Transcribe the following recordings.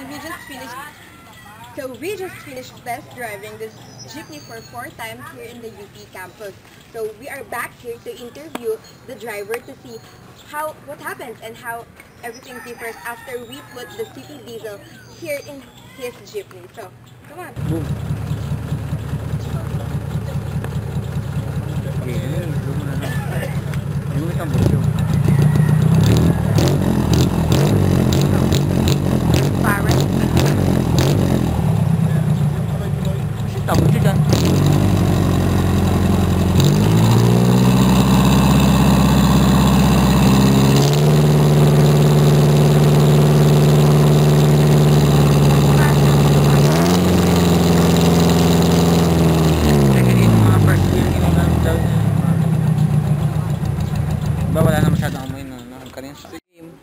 So we just finished test driving this jeepney for 4 times here in the UP campus. So we are back here to interview the driver to see what happens and how everything differs after we put the CityDiesel here in his jeepney. So come on. Boom. Takot siya dyan. Diba wala na masyadong amoy na kanina sa team.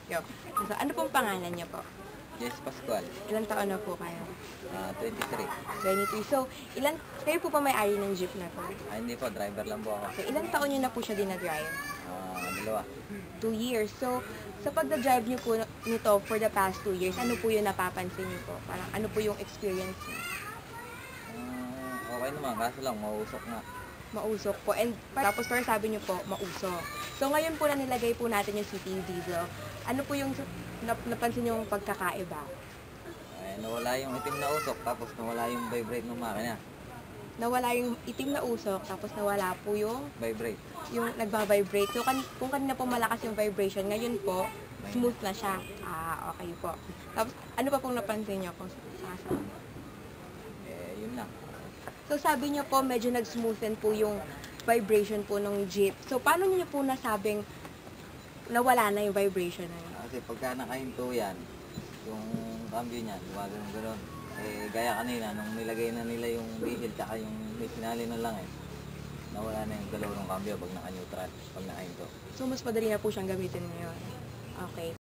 So, ano pong pangalan niya po? Yes, Pascual. Ilang taon na po kayo? 23. 23. So, kayo po pa may-ari ng jeep na po? Hindi po, driver lang po ako. So, ilang taon niyo na po siya dinadrive? 2. 2 years. So, sa pagdadrive niyo po nito for the past 2 years, ano po yung napapansin niyo po? Parang ano po yung experience niyo? Okay naman, kaso lang, mausok nga. Mausok po. And tapos pero sabi niyo po, mausok. So, ngayon po na nilagay po natin yung CityDiesel. Ano po yung napansin niyo yung pagkakaiba? Nawala yung itim na usok, tapos nawala yung vibrate ng makina. Nawala yung itim na usok, tapos nawala po yung Vibrate. yung nagba-vibrate. So, kung kanina po malakas yung vibration, ngayon po, smooth na siya. Okay po. Tapos, ano pa pong napansin niyo kung saan? Yun lang. So, sabi niyo po, medyo nag-smoothen po yung vibration po ng jeep. So, paano niyo po nasabing nawala na yung vibration na yun? Kasi pagka nakahinto yan, yung cambio niya, gano'n. Gaya kanina, nung nilagay na nila yung diesel, tsaka yung may sinali na lang nawala na yung galaw ng cambio pag naka-neutral, pag nakahinto. So, mas madali na po siyang gamitin ngayon. Okay.